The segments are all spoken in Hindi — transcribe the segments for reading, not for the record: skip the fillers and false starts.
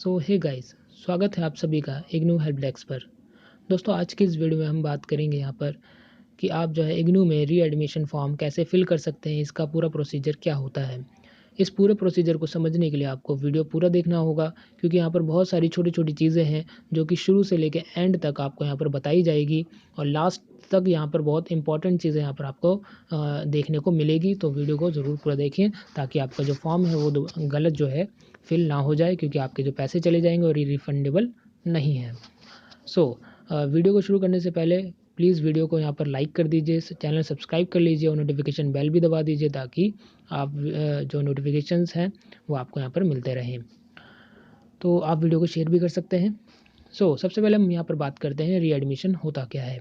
सो हे गाइस, स्वागत है आप सभी का इग्नू हेल्प डेस्क पर। दोस्तों, आज की इस वीडियो में हम बात करेंगे यहाँ पर कि आप जो है इग्नू में रीएडमिशन फॉर्म कैसे फिल कर सकते हैं, इसका पूरा प्रोसीजर क्या होता है। इस पूरे प्रोसीजर को समझने के लिए आपको वीडियो पूरा देखना होगा, क्योंकि यहाँ पर बहुत सारी छोटी-छोटी चीज़ें हैं जो कि शुरू से लेकर एंड तक आपको यहाँ पर बताई जाएगी और लास्ट तक यहाँ पर बहुत इंपॉर्टेंट चीज़ें यहाँ पर आपको देखने को मिलेगी। तो वीडियो को ज़रूर पूरा देखें ताकि आपका जो फॉर्म है वो गलत जो है फिल ना हो जाए, क्योंकि आपके जो पैसे चले जाएंगे और ये रिफंडेबल नहीं है। वीडियो को शुरू करने से पहले प्लीज़ वीडियो को यहाँ पर लाइक कर दीजिए, चैनल सब्सक्राइब कर लीजिए और नोटिफिकेशन बेल भी दबा दीजिए ताकि आप जो नोटिफिकेशंस हैं वो आपको यहाँ पर मिलते रहें। तो आप वीडियो को शेयर भी कर सकते हैं। सबसे पहले हम यहाँ पर बात करते हैं रीएडमिशन होता क्या है।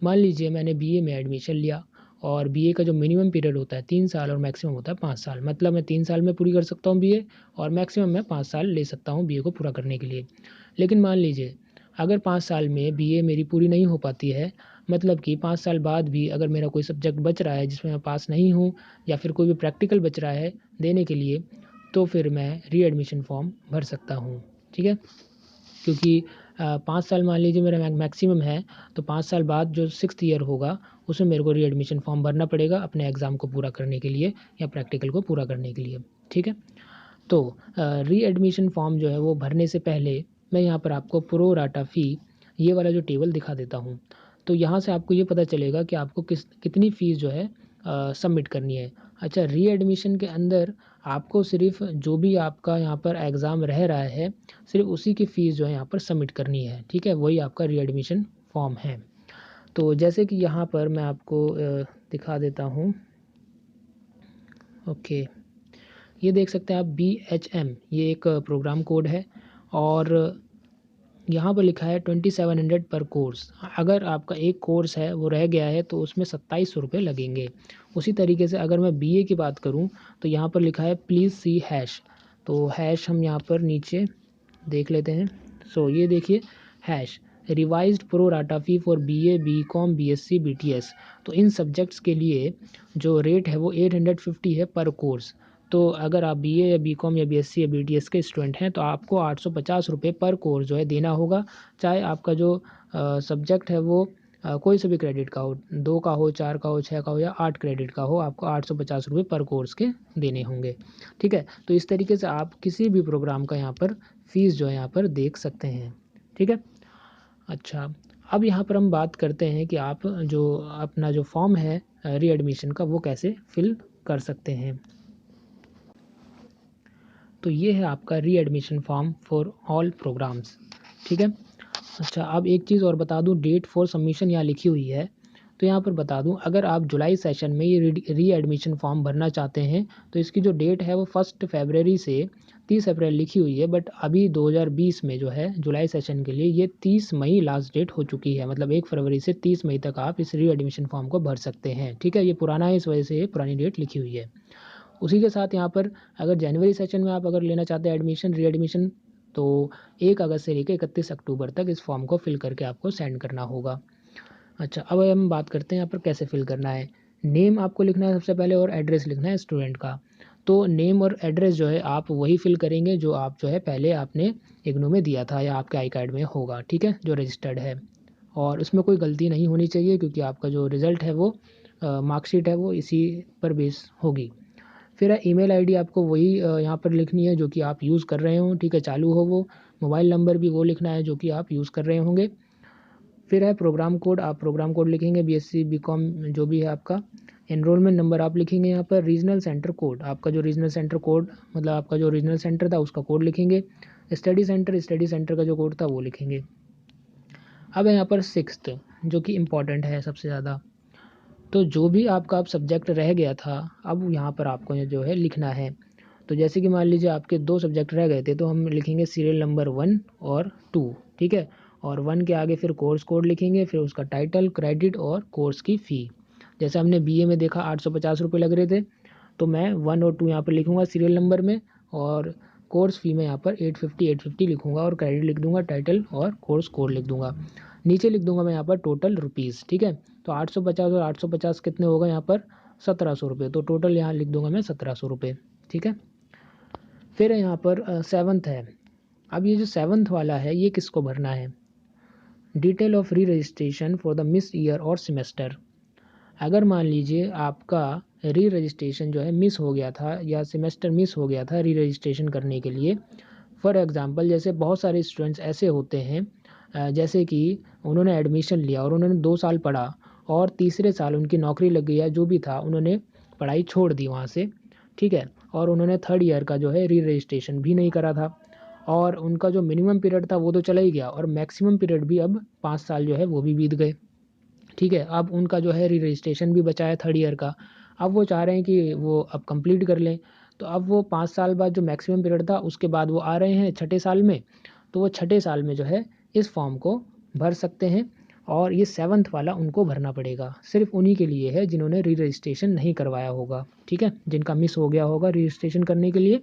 मान लीजिए मैंने बीए में एडमिशन लिया और बीए का जो मिनिमम पीरियड होता है 3 साल और मैक्सिमम होता है 5 साल। मतलब मैं 3 साल में पूरी कर सकता हूँ बीए और मैक्सिमम मैं 5 साल ले सकता हूँ बीए को पूरा करने के लिए। लेकिन मान लीजिए अगर 5 साल में बीए मेरी पूरी नहीं हो पाती है, मतलब कि 5 साल बाद भी अगर मेरा कोई सब्जेक्ट बच रहा है जिसमें मैं पास नहीं हूँ या फिर कोई भी प्रैक्टिकल बच रहा है देने के लिए, तो फिर मैं रीएडमिशन फॉर्म भर सकता हूँ। ठीक है, क्योंकि 5 साल मान लीजिए मेरा मैक्सिमम है, तो 5 साल बाद जो 6th ईयर होगा उसमें मेरे को रीएडमिशन फॉर्म भरना पड़ेगा अपने एग्ज़ाम को पूरा करने के लिए या प्रैक्टिकल को पूरा करने के लिए। ठीक है, तो रीएडमिशन फॉर्म जो है वो भरने से पहले मैं यहाँ पर आपको प्रो राटा फ़ी ये वाला जो टेबल दिखा देता हूँ। तो यहाँ से आपको ये पता चलेगा कि आपको कितनी फ़ीस जो है सबमिट करनी है। अच्छा, रीएडमिशन के अंदर आपको सिर्फ़ जो भी आपका यहाँ पर एग्ज़ाम रह रहा है, सिर्फ़ उसी की फ़ीस जो है यहाँ पर सबमिट करनी है। ठीक है, वही आपका रीएडमिशन फॉर्म है। तो जैसे कि यहाँ पर मैं आपको दिखा देता हूँ। ओके, ये देख सकते हैं आप BHM, ये एक प्रोग्राम कोड है और यहाँ पर लिखा है 2700 पर कोर्स। अगर आपका एक कोर्स है वो रह गया है तो उसमें 2700 रुपये लगेंगे। उसी तरीके से अगर मैं बीए की बात करूँ तो यहाँ पर लिखा है प्लीज़ सी हैश। तो हैश हम यहाँ पर नीचे देख लेते हैं। ये देखिए hash revised pro rata fee for BA, BCom, BSc, BTS. तो इन सब्जेक्ट्स के लिए जो रेट है वो 850 है पर कोर्स। तो अगर आप बीए या बीकॉम या बीएससी या बीटीएस के स्टूडेंट हैं तो आपको 850 रुपये पर कोर्स जो है देना होगा। चाहे आपका जो सब्जेक्ट है वो कोई से भी क्रेडिट का हो, 2 का हो, 4 का हो, 6 का हो या 8 क्रेडिट का हो, आपको 850 रुपये पर कोर्स के देने होंगे। ठीक है, तो इस तरीके से आप किसी भी प्रोग्राम का यहाँ पर फ़ीस जो है यहाँ पर देख सकते हैं। ठीक है, अच्छा, अब यहाँ पर हम बात करते हैं कि आप जो अपना जो फॉर्म है रीएडमिशन का वो कैसे फिल कर सकते हैं। तो ये है आपका readmission form for all programmes. ठीक है, अच्छा, अब एक चीज़ और बता दूं, डेट फॉर सबमिशन यहाँ लिखी हुई है। तो यहाँ पर बता दूं, अगर आप जुलाई सेशन में ये रीएडमिशन फॉर्म भरना चाहते हैं तो इसकी जो डेट है वो 1 फरवरी से 30 अप्रैल लिखी हुई है, बट अभी 2020 में जो है जुलाई सेशन के लिए ये 30 मई लास्ट डेट हो चुकी है। मतलब 1 फरवरी से 30 मई तक आप इस रीएडमिशन फॉर्म को भर सकते हैं। ठीक है, ये पुराना है, इस वजह से ये पुरानी डेट लिखी हुई है। उसी के साथ यहाँ पर अगर जनवरी सेशन में आप अगर लेना चाहते हैं एडमिशन रीएडमिशन, तो 1 अगस्त से लेकर 31 अक्टूबर तक इस फॉर्म को फिल करके आपको सेंड करना होगा। अच्छा, अब हम बात करते हैं यहाँ पर कैसे फिल करना है। नेम आपको लिखना है सबसे पहले और एड्रेस लिखना है स्टूडेंट का। तो नेम और एड्रेस जो है आप वही फिल करेंगे जो आप जो है पहले आपने इग्नू में दिया था या आपके आई कार्ड में होगा। ठीक है, जो रजिस्टर्ड है, और उसमें कोई गलती नहीं होनी चाहिए क्योंकि आपका जो रिज़ल्ट है वो मार्कशीट है वो इसी पर बेस होगी। फिर है ईमेल आईडी आपको वही यहाँ पर लिखनी है जो कि आप यूज़ कर रहे हो। ठीक है, चालू हो वो। मोबाइल नंबर भी वो लिखना है जो कि आप यूज़ कर रहे होंगे। फिर है प्रोग्राम कोड, आप प्रोग्राम कोड लिखेंगे, बीएससी बीकॉम जो भी है आपका। एनरोलमेंट नंबर आप लिखेंगे यहाँ पर। रीजनल सेंटर कोड, आपका जो रीजनल सेंटर कोड मतलब आपका जो रीजनल सेंटर था उसका कोड लिखेंगे। स्टडी सेंटर का जो कोड था वो लिखेंगे। अब है यहाँ पर 6th जो कि इम्पॉर्टेंट है सबसे ज़्यादा। तो जो भी आपका अब सब्जेक्ट रह गया था अब यहाँ पर आपको जो है लिखना है। तो जैसे कि मान लीजिए आपके 2 सब्जेक्ट रह गए थे तो हम लिखेंगे सीरियल नंबर 1 और 2। ठीक है, और 1 के आगे फिर कोर्स कोड लिखेंगे, फिर उसका टाइटल, क्रेडिट और कोर्स की फ़ी। जैसे हमने बीए में देखा 850 रुपये लग रहे थे, तो मैं 1 और 2 यहाँ पर लिखूँगा सीरियल नंबर में और कोर्स फ़ी में यहाँ पर 850 लिखूँगा और क्रेडिट लिख दूँगा, टाइटल और कोर्स कोड लिख दूँगा। नीचे लिख दूँगा मैं यहाँ पर टोटल रुपीज़। ठीक है, तो 850 और 850 कितने होगा यहाँ पर 1700 रुपये। तो टोटल यहाँ लिख दूँगा मैं 1700 रुपये। ठीक है, फिर यहाँ पर 7th है अब ये जो 7th वाला है ये किसको भरना है? डिटेल ऑफ री registration for the miss year और सेमेस्टर। अगर मान लीजिए आपका री रजिस्ट्रेशन जो है मिस हो गया था या सेमेस्टर मिस हो गया था री रजिस्ट्रेशन करने के लिए, फॉर एग्ज़ाम्पल जैसे बहुत सारे स्टूडेंट्स ऐसे होते हैं जैसे कि उन्होंने एडमिशन लिया और उन्होंने 2 साल पढ़ा और तीसरे साल उनकी नौकरी लग गई या जो भी था, उन्होंने पढ़ाई छोड़ दी वहाँ से, ठीक है? और उन्होंने 3rd ईयर का जो है री रजिस्ट्रेशन भी नहीं करा था और उनका जो मिनिमम पीरियड था वो तो चला ही गया और मैक्सिमम पीरियड भी अब 5 साल जो है वो भी बीत गए, ठीक है? अब उनका जो है री रजिस्ट्रेशन भी बचा है 3rd ईयर का। अब वो चाह रहे हैं कि वो अब कंप्लीट कर लें, तो अब वो 5 साल बाद जो मैक्सिमम पीरियड था उसके बाद वो आ रहे हैं छठे साल में, तो वो छठे साल में जो है इस फॉर्म को भर सकते हैं और ये 7th वाला उनको भरना पड़ेगा। सिर्फ़ उन्हीं के लिए है जिन्होंने री रजिस्ट्रेशन नहीं करवाया होगा, ठीक है? जिनका मिस हो गया होगा री रजिस्ट्रेशन करने के लिए,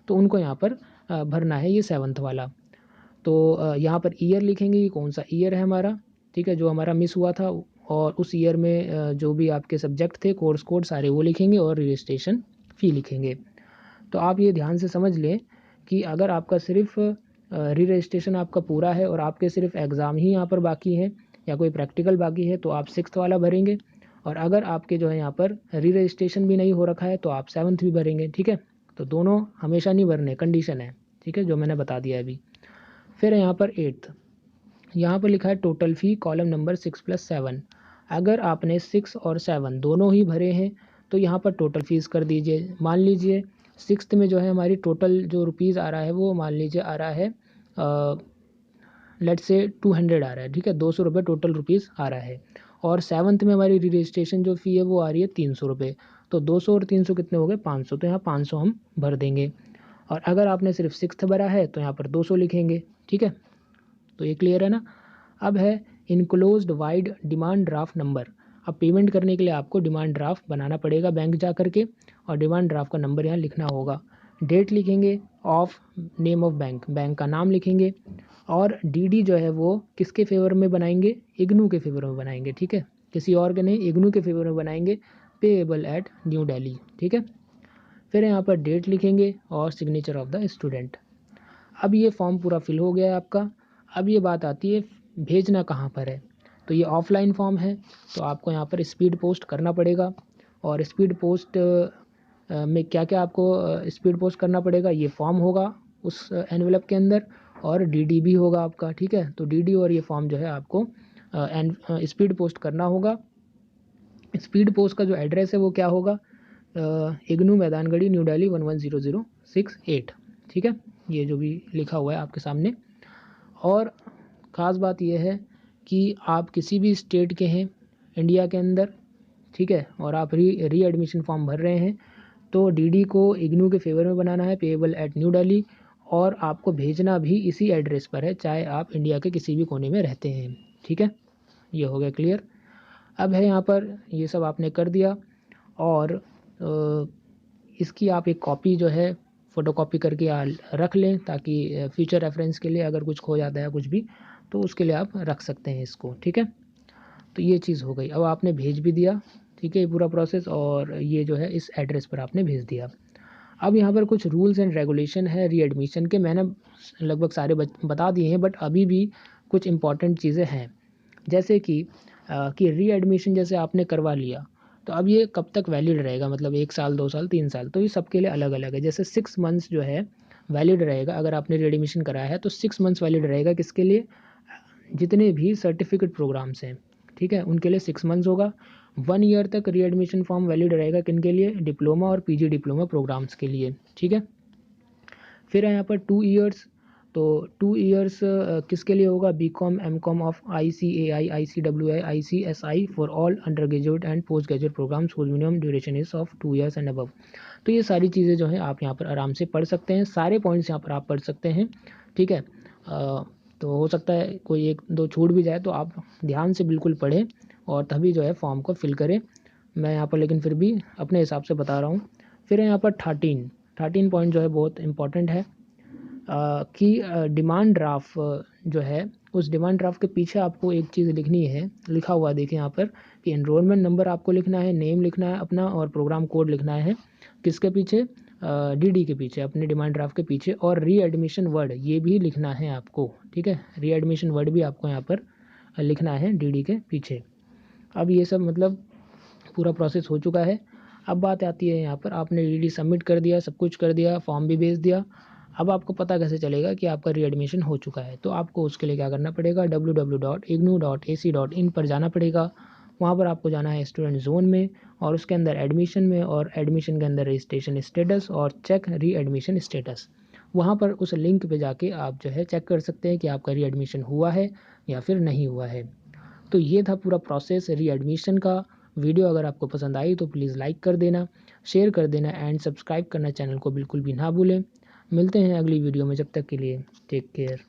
तो उनको यहाँ पर भरना है ये 7th वाला। तो यहाँ पर ईयर लिखेंगे कि कौन सा ईयर है हमारा, ठीक है? जो हमारा मिस हुआ था और उस ईयर में जो भी आपके सब्जेक्ट थे, कोर्स कोड सारे वो लिखेंगे और रजिस्ट्रेशन फ़ी लिखेंगे। तो आप ये ध्यान से समझ लें कि अगर आपका सिर्फ़ री रजिस्ट्रेशन आपका पूरा है और आपके सिर्फ एग्ज़ाम ही यहाँ पर बाकी हैं या कोई प्रैक्टिकल बाकी है तो आप 6th वाला भरेंगे और अगर आपके जो है यहाँ पर री रजिस्ट्रेशन भी नहीं हो रखा है तो आप 7th भी भरेंगे, ठीक है? तो दोनों हमेशा नहीं भरने, कंडीशन है, ठीक है? जो मैंने बता दिया अभी। फिर यहाँ पर 8th, यहाँ पर लिखा है टोटल फ़ी कॉलम नंबर 6+7। अगर आपने 6 और 7 दोनों ही भरे हैं तो यहाँ पर टोटल फ़ीस कर दीजिए। मान लीजिए 6th में जो है हमारी टोटल जो रुपीज़ आ रहा है वो मान लीजिए आ रहा है लेट्स से 200 आ रहा है, ठीक है? 200 रुपये टोटल रुपीज़ आ रहा है और 7th में हमारी रजिस्ट्रेशन जो फ़ी है वो आ रही है 300 रुपये। तो 200 और 300 कितने हो गए? 500। तो यहाँ 500 हम भर देंगे और अगर आपने सिर्फ 6th भरा है तो यहाँ पर 200 लिखेंगे, ठीक है? तो ये क्लियर है ना? अब है enclosed wide demand draft number. अब पेमेंट करने के लिए आपको डिमांड ड्राफ्ट बनाना पड़ेगा बैंक जा कर के और डिमांड ड्राफ्ट का नंबर यहाँ लिखना होगा। डेट लिखेंगे of name of bank, bank का नाम लिखेंगे और डीडी जो है वो किसके फेवर में बनाएंगे? इग्नू के फेवर में बनाएंगे, ठीक है? किसी और के नहीं, इग्नू के फेवर में बनाएंगे, पेएबल एट न्यू दिल्ली, ठीक है? फिर यहाँ पर डेट लिखेंगे और सिग्नेचर ऑफ द स्टूडेंट। अब ये फॉर्म पूरा फिल हो गया है आपका। अब ये बात आती है भेजना कहाँ पर है? तो ये ऑफलाइन फॉर्म है तो आपको यहाँ पर स्पीड पोस्ट करना पड़ेगा और स्पीड पोस्ट में क्या क्या आपको स्पीड पोस्ट करना पड़ेगा? ये फॉर्म होगा उस एनवेलप के अंदर और डीडी भी होगा आपका, ठीक है? तो डीडी और ये फॉर्म जो है आपको स्पीड पोस्ट करना होगा। स्पीड पोस्ट का जो एड्रेस है वो क्या होगा? इग्नू मैदानगढ़ी न्यू दिल्ली 110068, ठीक है? ये जो भी लिखा हुआ है आपके सामने। और ख़ास बात यह है कि आप किसी भी स्टेट के हैं इंडिया के अंदर, ठीक है? और आप री एडमिशन फॉर्म भर रहे हैं तो डीडी को इग्नू के फेवर में बनाना है, पेएबल एट न्यू दिल्ली, और आपको भेजना भी इसी एड्रेस पर है चाहे आप इंडिया के किसी भी कोने में रहते हैं, ठीक है? ये हो गया क्लियर। अब है यहाँ पर ये सब आपने कर दिया और इसकी आप एक कॉपी जो है फ़ोटोकॉपी करके रख लें ताकि फ्यूचर रेफरेंस के लिए अगर कुछ खो जाता है कुछ भी तो उसके लिए आप रख सकते हैं इसको, ठीक है? तो ये चीज़ हो गई। अब आपने भेज भी दिया, ठीक है? ये पूरा प्रोसेस और ये जो है इस एड्रेस पर आपने भेज दिया। अब यहाँ पर कुछ रूल्स एंड रेगुलेशन है रीएडमिशन के, मैंने लगभग सारे बता दिए हैं बट अभी भी कुछ इंपॉर्टेंट चीज़ें हैं जैसे कि रीएडमिशन जैसे आपने करवा लिया तो अब ये कब तक वैलिड रहेगा? मतलब 1 साल, 2 साल, 3 साल, तो ये सबके लिए अलग अलग है। जैसे 6 मंथ्स जो है वैलिड रहेगा अगर आपने रीएडमिशन कराया है तो 6 मंथ्स वैलिड रहेगा किसके लिए? जितने भी सर्टिफिकेट प्रोग्राम्स हैं, ठीक है? उनके लिए 6 मंथ्स होगा। 1 ईयर तक रीएडमिशन फॉर्म वैलिड रहेगा किनके लिए? डिप्लोमा और पीजी डिप्लोमा प्रोग्राम्स के लिए, ठीक है? फिर है यहाँ पर 2 ईयर्स, तो 2 ईयर्स किसके लिए होगा? BCom, MCom of ICAI, ICWI, ICSI for all under graduate and post graduate programmes whose minimum duration is of 2 years and above. तो ये सारी चीज़ें जो हैं आप यहाँ पर आराम से पढ़ सकते हैं, सारे पॉइंट्स यहाँ पर आप पढ़ सकते हैं, ठीक है? तो हो सकता है कोई 1-2 छूट भी जाए तो आप ध्यान से बिल्कुल पढ़ें और तभी जो है फॉर्म को फिल करें। मैं यहाँ पर लेकिन फिर भी अपने हिसाब से बता रहा हूँ। फिर है यहाँ पर 13 पॉइंट जो है बहुत इंपॉर्टेंट है कि डिमांड ड्राफ्ट जो है उस डिमांड ड्राफ्ट के पीछे आपको एक चीज़ लिखनी है, लिखा हुआ देखिए यहाँ पर कि एनरोलमेंट नंबर आपको लिखना है, नेम लिखना है अपना और प्रोग्राम कोड लिखना है। किसके पीछे? डीडी के पीछे, अपने डिमांड ड्राफ्ट के पीछे, और रीएडमिशन वर्ड ये भी लिखना है आपको, ठीक है। रीएडमिशन वर्ड भी आपको यहाँ पर लिखना है डीडी के पीछे। अब ये सब मतलब पूरा प्रोसेस हो चुका है। अब बात आती है यहाँ पर, आपने डीडी सबमिट कर दिया, सब कुछ कर दिया, फॉर्म भी भेज दिया। अब आपको पता कैसे चलेगा कि आपका रीएडमिशन हो चुका है? तो आपको उसके लिए क्या करना पड़ेगा, www.ignou.ac.in पर जाना पड़ेगा। वहाँ पर आपको जाना है स्टूडेंट जोन में, और उसके अंदर एडमिशन में, और एडमिशन के अंदर रजिस्ट्रेशन स्टेटस और चेक रीएडमिशन स्टेटस। वहाँ पर उस लिंक पे जाके आप जो है चेक कर सकते हैं कि आपका रीएडमिशन हुआ है या फिर नहीं हुआ है। तो ये था पूरा प्रोसेस रीएडमिशन का। वीडियो अगर आपको पसंद आई तो प्लीज़ लाइक कर देना, शेयर कर देना एंड सब्सक्राइब करना चैनल को बिल्कुल भी ना भूलें। मिलते हैं अगली वीडियो में, जब तक के लिए टेक केयर।